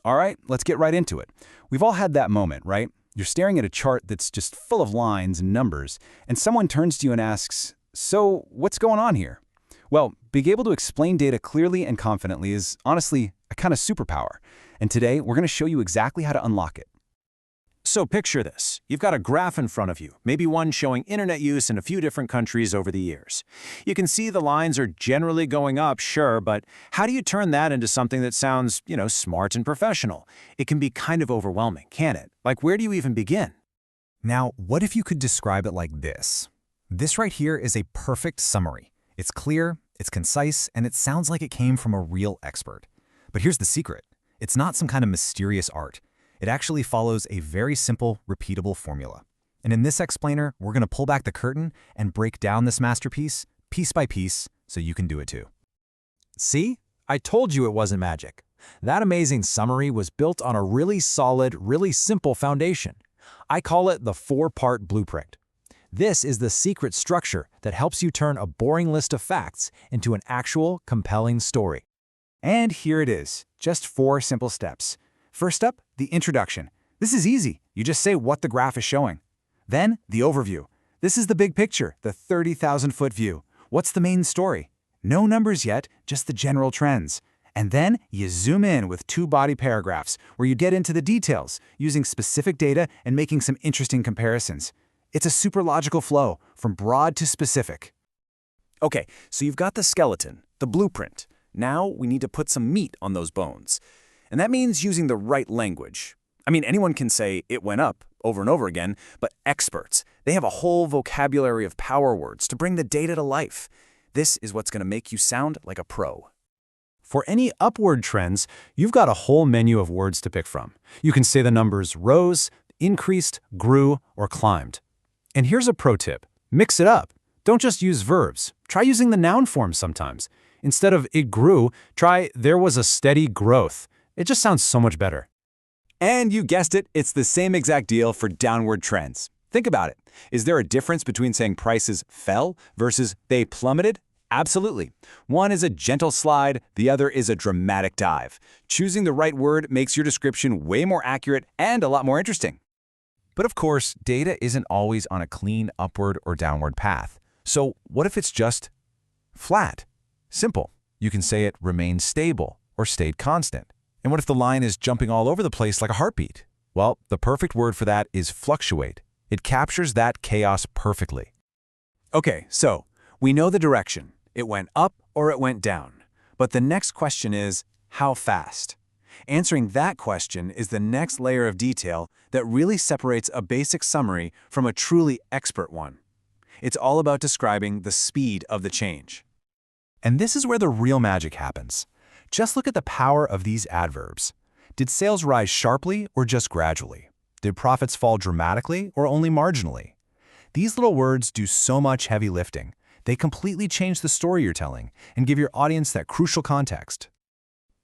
All right, let's get right into it. We've all had that moment, right? You're staring at a chart that's just full of lines and numbers, and someone turns to you and asks, "So, what's going on here?" Well, being able to explain data clearly and confidently is honestly a kind of superpower. And today, we're going to show you exactly how to unlock it. So picture this. You've got a graph in front of you, maybe one showing internet use in a few different countries over the years. You can see the lines are generally going up, sure, but how do you turn that into something that sounds, smart and professional? It can be kind of overwhelming, can't it? Like, where do you even begin? Now, what if you could describe it like this? This right here is a perfect summary. It's clear, it's concise, and it sounds like it came from a real expert. But here's the secret. It's not some kind of mysterious art. It actually follows a very simple, repeatable formula. And in this explainer, we're going to pull back the curtain and break down this masterpiece, piece by piece, so you can do it too. See? I told you it wasn't magic. That amazing summary was built on a really solid, really simple foundation. I call it the 4-part blueprint. This is the secret structure that helps you turn a boring list of facts into an actual, compelling story. And here it is, just 4 simple steps. First up, the introduction. This is easy. You just say what the graph is showing. Then, the overview. This is the big picture, the 30,000-foot view. What's the main story? No numbers yet, just the general trends. And then, you zoom in with 2 body paragraphs, where you get into the details, using specific data and making some interesting comparisons. It's a super logical flow, from broad to specific. Okay, so you've got the skeleton, the blueprint. Now we need to put some meat on those bones. And that means using the right language. I mean, anyone can say it went up over and over again, but experts, they have a whole vocabulary of power words to bring the data to life. This is what's going to make you sound like a pro. For any upward trends, you've got a whole menu of words to pick from. You can say the numbers rose, increased, grew, or climbed. And here's a pro tip. Mix it up. Don't just use verbs. Try using the noun form sometimes. Instead of it grew, try there was a steady growth. It just sounds so much better. And you guessed it, it's the same exact deal for downward trends. Think about it. Is there a difference between saying prices fell versus they plummeted? Absolutely. One is a gentle slide, the other is a dramatic dive. Choosing the right word makes your description way more accurate and a lot more interesting. But of course, data isn't always on a clean upward or downward path. So what if it's just flat? Simple. You can say it remained stable or stayed constant. And what if the line is jumping all over the place like a heartbeat? Well, the perfect word for that is fluctuate. It captures that chaos perfectly. Okay, so we know the direction. It went up or it went down. But the next question is, how fast? Answering that question is the next layer of detail that really separates a basic summary from a truly expert one. It's all about describing the speed of the change. And this is where the real magic happens. Just look at the power of these adverbs. Did sales rise sharply or just gradually? Did profits fall dramatically or only marginally? These little words do so much heavy lifting. They completely change the story you're telling and give your audience that crucial context.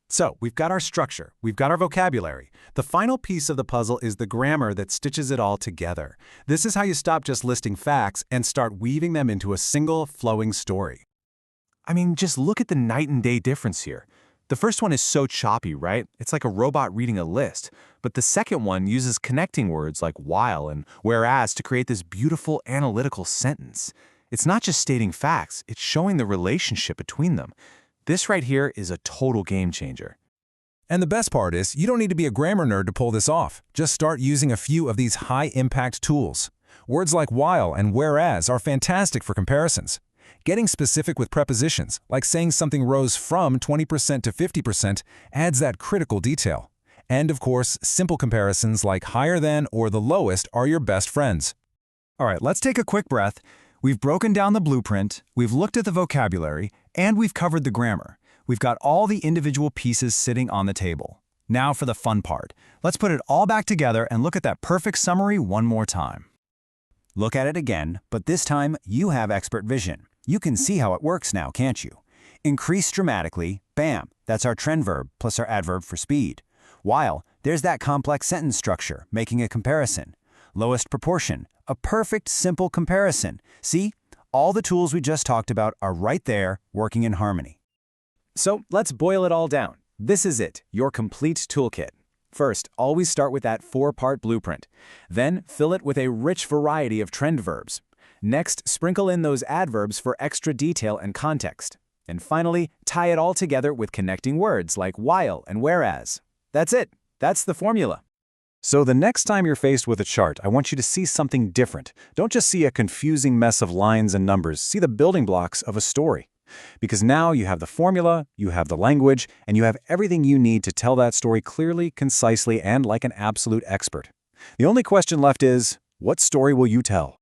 So, we've got our structure, we've got our vocabulary. The final piece of the puzzle is the grammar that stitches it all together. This is how you stop just listing facts and start weaving them into a single, flowing story. I mean, just look at the night and day difference here. The first one is so choppy, right? It's like a robot reading a list. But the second one uses connecting words like while and whereas to create this beautiful analytical sentence. It's not just stating facts, it's showing the relationship between them. This right here is a total game changer. And the best part is, you don't need to be a grammar nerd to pull this off. Just start using a few of these high-impact tools. Words like while and whereas are fantastic for comparisons. Getting specific with prepositions, like saying something rose from 20% to 50%, adds that critical detail. And of course, simple comparisons like higher than or the lowest are your best friends. All right, let's take a quick breath. We've broken down the blueprint, we've looked at the vocabulary, and we've covered the grammar. We've got all the individual pieces sitting on the table. Now for the fun part. Let's put it all back together and look at that perfect summary one more time. Look at it again, but this time you have expert vision. You can see how it works now, can't you? Increase dramatically, bam, that's our trend verb plus our adverb for speed. While, there's that complex sentence structure, making a comparison. Lowest proportion, a perfect simple comparison. See, all the tools we just talked about are right there, working in harmony. So let's boil it all down. This is it, your complete toolkit. First, always start with that 4-part blueprint. Then, fill it with a rich variety of trend verbs. Next, sprinkle in those adverbs for extra detail and context. And finally, tie it all together with connecting words like while and whereas. That's it. That's the formula. So the next time you're faced with a chart, I want you to see something different. Don't just see a confusing mess of lines and numbers. See the building blocks of a story. Because now you have the formula, you have the language, and you have everything you need to tell that story clearly, concisely, and like an absolute expert. The only question left is, what story will you tell?